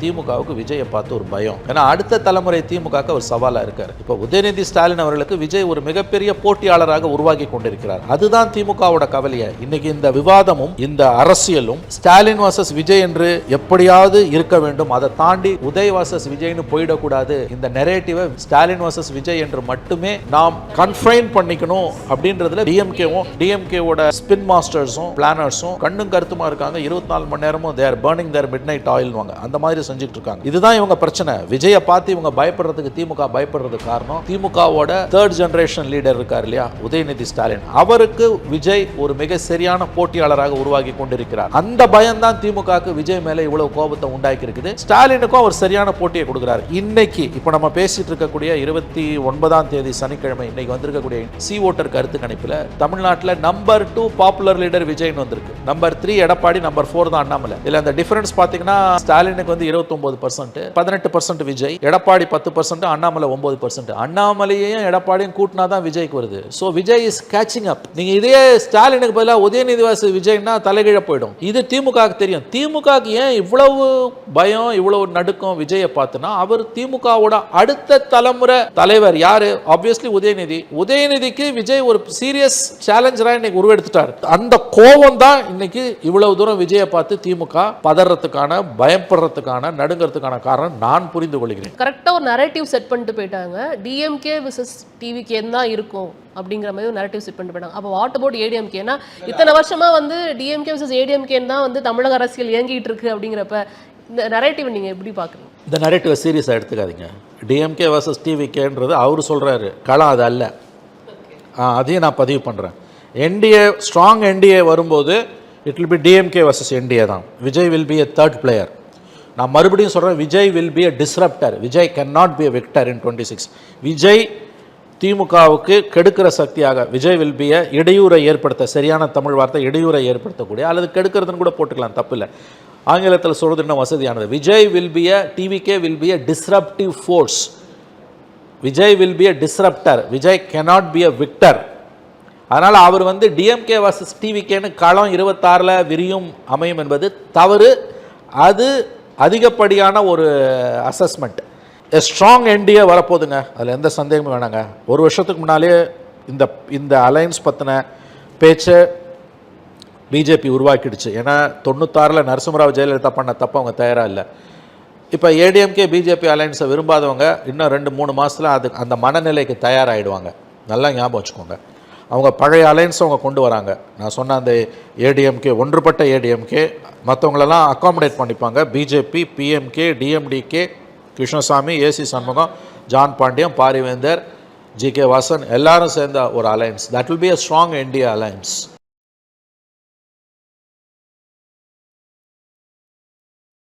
திமுகவுக்கு விஜயை பார்த்து ஒரு பயம். ஏன்னா அடுத்த தலைமுறை திமுகவுக்கு ஒரு சவாலா இருக்காரு. இப்போ உதயநிதி ஸ்டாலின் அவர்களுக்கு விஜய் ஒரு மிகப்பெரிய போட்டியாளராக உருவாக்கி கொண்டிருக்கிறார். அதுதான் திமுகவோட கவலையை. இன்னைக்கு இந்த விவாதமும் இந்த அரசியலும் ஸ்டாலின் வர்சஸ் விஜய் என்று எப்படியாவது இருக்க வேண்டும். அதை தாண்டி உதய் வர்சஸ் விஜய்னு போயிடக்கூடாது. இந்த நெரேட்டிவை ஸ்டாலின் வர்சஸ் விஜய் என்று மட்டுமே நாம் கன்ஃபைன் பண்ணிக்கணும் அப்படின்றதுல டிஎம்கேவோட ஸ்பின் மாஸ்டர்ஸும் பிளானர்ஸும் கண்ணும் கருத்துமா இருக்காங்க. 24 மணி நேரமும் தேர் பர்னிங் தேர் மிட் நைட் ஆயில் அந்த மாதிரி செஞ்சுட்டு இருக்காங்க. இதுதான் இவங்க பிரச்சனை. விஜயை பார்த்து இவங்க பயப்படுறதுக்கு திமுக பயப்படுறதுக்கு காரணம் திமுகவோட தேர்ட் ஜெனரேஷன் லீடர் இருக்கார் இல்லையா, உதயநிதி ஸ்டாலின். அவருக்கு விஜய் ஒரு மிக சரியான போட்டியாளராக உருவாக்கி கொண்டிருக்கிறார். அந்த பயம் தான் திமுகவுக்கு விஜய் மேல இவ்வளவு கோபத்தை உண்டாக்கி இருக்குது. ஸ்டாலினுக்கும் அவர் சரியான போட்டியை கொடுக்கிறார். இன்னைக்கு இப்போ நம்ம பேசிட்டு இருக்கக்கூடிய 29ஆம் தேதி சனிக்கிழமை இன்னைக்கு வந்திருக்கக்கூடிய சி ஓட்டர் கருத்து கணிப்புல தமிழ்நாட்டில் நம்பர் 2 பாப்புலர் லீடர் விஜய்னு வந்திருக்கு. நம்பர் 3 எடப்பாடி, நம்பர் 4 தான் அண்ணாமலை. இதுல அந்த டிஃபரன்ஸ் பாத்தீங்கன்னா ஸ்டாலினுக்கு வந்து 29%, 18% விஜய், எடப்பாடி 10%, அண்ணாமலை 9%. அண்ணாமலையையும் எடப்பாடியும் கூட்டினா தான் விஜய்க்கு வருது. So Vijay is catching up. நீங்க இதே ஸ்டாலினுக்கு பதிலாக உதயநிதி வாசு விஜய்னா தலைகீழ போயிடும். இது திமுகவுக்கு தெரியும். திமுகவுக்கு ஏன் இவ்வளவு பயம், இவ்வளவு நடுக்கம் விஜயை பார்த்துனா, அவர் திமுகவோட அடுத்த தலைமுறை தலைவர் யாரு? ஆப்வியஸ்லி உதயநிதி. உதயநிதிக்கு விஜய் ஒரு சீரியஸ் சேலஞ்சரா இன்னைக்கு உருவெடுத்துட்டார். அந்த கோபம் தான் இன்னைக்கு இவ்வளவு தூரம் விஜயை பார்த்து திமுக பதறதுக்கான, பயப்படுறதுக்கான, நடுங்கிறதுக்கான காரணம் நான் புரிந்து கொள்கிறேன். கரெக்டாக ஒரு நரேட்டிவ் செட் பண்ணிட்டு போயிட்டாங்க. டிஎம்கே விசஸ் டிவிகே தான் இருக்கும் அப்படிங்கிற மாதிரி ஒரு நரேட்டிவ் செட் பண்ணிட்டு போயிட்டாங்க. அப்போ வாட் அபவுட் ஏடிஎம்கேனா, இத்தனை வருஷமா வந்து டிஎம்கே விசஸ் ஏடிஎம்கேன்னு தான் வந்து தமிழக அரசியல் இயங்கிட்டு இருக்கு. அப்படிங்கிறப்ப இந்த நரேட்டிவ் நீங்கள் எப்படி பார்க்குறீங்க? இந்த நரேட்டிவை சீரியஸாக எடுத்துக்காதீங்க. டிஎம்கே வர்சஸ் டிவிகேன்றது அவர் சொல்கிறாரு, களம் அது அல்ல. அதையும் நான் பதிவு பண்ணுறேன். என்டிஏ, ஸ்ட்ராங் என்டிஏ வரும்போது it will be DMK versus NDA தான். Vijay will be a third player. நான் மறுபடியும் சொல்கிறேன், Vijay will be a disruptor. Vijay can not be a victor in 26. Vijay திமுகவுக்கு கெடுக்கிற சக்தியாக, விஜய் வில் பி எ இடையூறை ஏற்படுத்த, சரியான தமிழ் வார்த்தை இடையூறை ஏற்படுத்தக்கூடிய, அல்லது கெடுக்கிறதுன்னு கூட போட்டுக்கலாம், தப்பு இல்லை. ஆங்கிலத்தில் சொல்கிறது இன்னும் வசதியானது. Vijay will be a, TVK will be a disruptive force. Vijay will be a disruptor. Vijay cannot be a Victor. அதனால் அவர் வந்து டிஎம்கே வர்சஸ் டிவிகேன்னு களம் 26 விரியும் அமையும் என்பது தவறு. அது அதிகப்படியான ஒரு அசஸ்மெண்ட். ஸ்ட்ராங் என்டிஏ வரப்போகுதுங்க, அதில் எந்த சந்தேகமும் வேணாங்க. ஒரு வருஷத்துக்கு முன்னாலே இந்த அலையன்ஸ் பற்றின பேச்சை பிஜேபி உருவாக்கிடுச்சு. ஏன்னா 96 நரசிம்மராவ் ஜெயலலிதா பண்ண தப்பு அவங்க தயாராக இல்லை. இப்போ ஏடிஎம்கே பிஜேபி அலையன்ஸை விரும்பாதவங்க இன்னும் 2-3 மாதத்தில் அந்த மனநிலைக்கு தயாராகிடுவாங்க. நல்லா ஞாபகம் வச்சுக்கோங்க. அவங்க பழைய அலையன்ஸை அவங்க கொண்டு வராங்க. நான் சொன்ன அந்த ஏடிஎம்கே, ஒன்றுபட்ட ஏடிஎம்கே, மற்றவங்களெல்லாம் அக்காமடேட் பண்ணிப்பாங்க. BJP, PMK, DMDK, Krishnasamy, AC Shanmugam, John Pandian, Parivendhar, GK Vasan எல்லாரும் சேர்ந்த ஒரு alliance. That will be a strong India alliance.